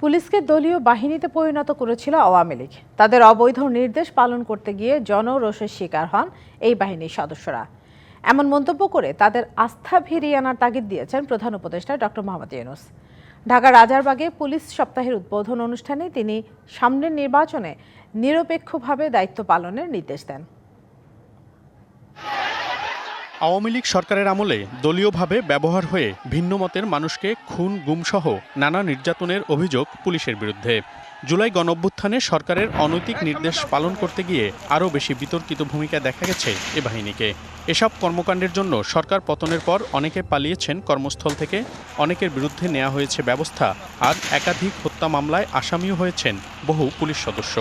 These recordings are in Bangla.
পুলিশকে দলীয় বাহিনীতে পরিণত করেছিল আওয়ামী লীগ। তাদের অবৈধ নির্দেশ পালন করতে গিয়ে জনরোষের শিকার হন এই বাহিনীর সদস্যরা। এমন মন্তব্য করে তাদের আস্থা ফিরিয়ে আনার তাগিদ দিয়েছেন প্রধান উপদেষ্টা ডক্টর মোহাম্মদ ইউনূস। ঢাকার রাজারবাগে পুলিশ সপ্তাহের উদ্বোধন অনুষ্ঠানে তিনি সামনের নির্বাচনে নিরপেক্ষভাবে দায়িত্ব পালনের নির্দেশ দেন। আওয়ামী লীগ সরকারের আমলে দলীয়ভাবে ব্যবহার হয়ে ভিন্ন মতের মানুষকে খুন গুমসহ নানা নির্যাতনের অভিযোগ পুলিশের বিরুদ্ধে। জুলাই গণঅভ্যুত্থানে সরকারের অনৈতিক নির্দেশ পালন করতে গিয়ে আরও বেশি বিতর্কিত ভূমিকা দেখা গেছে এ বাহিনীকে। এসব কর্মকাণ্ডের জন্য সরকার পতনের পর অনেকে পালিয়েছেন কর্মস্থল থেকে, অনেকের বিরুদ্ধে নেওয়া হয়েছে ব্যবস্থা, আর একাধিক হত্যা মামলায় আসামিও হয়েছেন বহু পুলিশ সদস্য।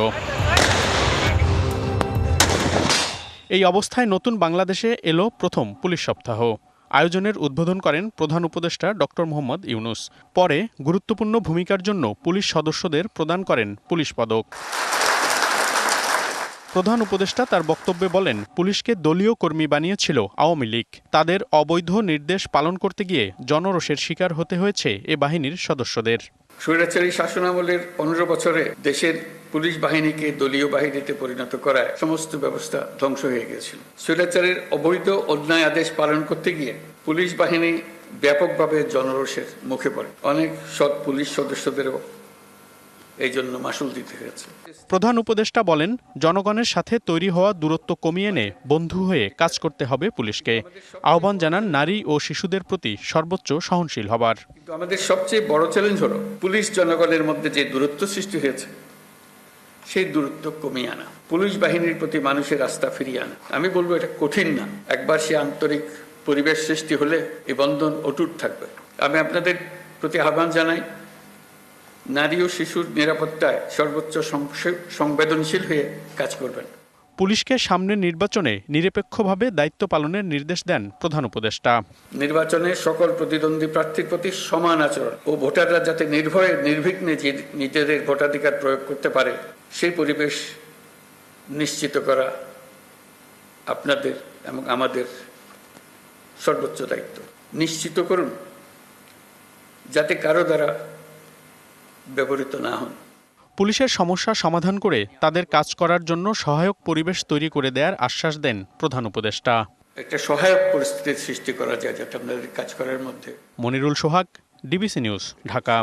এই অবস্থায় নতুন বাংলাদেশে এলো প্রথম পুলিশ সপ্তাহ। আয়োজনের উদ্বোধন করেন প্রধান উপদেষ্টা ডক্টর মোহাম্মদ ইউনূস। পরে গুরুত্বপূর্ণ ভূমিকার জন্য পুলিশ সদস্যদের প্রদান করেন পুলিশ পদক। প্রধান উপদেষ্টা তার বক্তব্যে বলেন, পুলিশকে দলীয় কর্মী বানিয়েছিল আওয়ামী লীগ। তাদের অবৈধ নির্দেশ পালন করতে গিয়ে জনরোষের শিকার হতে হয়েছে এ বাহিনীর সদস্যদের। স্বৈরাচারী শাসনামলের 15 বছরে দেশের পুলিশ বাহিনীকে দলীয় বাহিনীতে পরিণত করায় সমস্ত ব্যবস্থা ধ্বংস হয়ে গিয়েছিল। স্বৈরাচারের অবৈধ অন্যায় আদেশ পালন করতে গিয়ে পুলিশ বাহিনী ব্যাপকভাবে জনরোষের মুখে পড়ে। অনেক সৎ পুলিশ সদস্যদেরও এই জন্য মাশুল দিতে হয়েছে। প্রধান উপদেষ্টা বলেন, জনগণের সাথে তৈরি হওয়া দূরত্ব কমিয়ে এনে বন্ধু হয়ে কাজ করতে হবে পুলিশকে। আহ্বান জানান নারী ও শিশুদের প্রতি সর্বোচ্চ সহনশীল হবার। কিন্তু আমাদের সবচেয়ে বড় চ্যালেঞ্জ হলো পুলিশ জনগণের মধ্যে যে দূরত্ব সৃষ্টি হয়েছে সেই দূরত্ব কমিয়ে আনা, পুলিশ বাহিনীর প্রতি মানুষের আস্থা ফিরিয়ে আনা। আমি বলবো এটা কঠিন না, একবার সে আন্তরিক পরিবেশ সৃষ্টি হলে এই বন্ধন অটুট থাকবে। আমি আপনাদের প্রতি আহ্বান জানাই, নারী ও শিশুর নিরাপত্তায় সর্বোচ্চ সংবেদনশীল হয়ে কাজ করবেন। পুলিশকে সামনের নির্বাচনে নিরপেক্ষভাবে দায়িত্ব পালনের নির্দেশ দেন প্রধান উপদেষ্টা। নির্বাচনে সকল প্রতিদ্বন্দ্বী প্রার্থীর প্রতি সমান আচরণ ও ভোটাররা যাতে নির্ভয়ে নির্বিঘ্নে নিজেদের ভোটাধিকার প্রয়োগ করতে পারে সেই পরিবেশ নিশ্চিত করা আপনাদের এবং আমাদের সর্বোচ্চ দায়িত্ব। নিশ্চিত করুন যাতে কারো দ্বারা ব্যবহৃত না হন। পুলিশের সমস্যা সমাধান করে তাদের কাজ করার জন্য সহায়ক পরিবেশ তৈরি করে দেওয়ার আশ্বাস দেন প্রধান উপদেষ্টা। একটা সহায়ক পরিস্থিতির সৃষ্টি করা যায় যাতে আপনাদের কাজ করার মধ্যে। মনিরুল সোহাগ, ডিবিসি নিউজ, ঢাকা।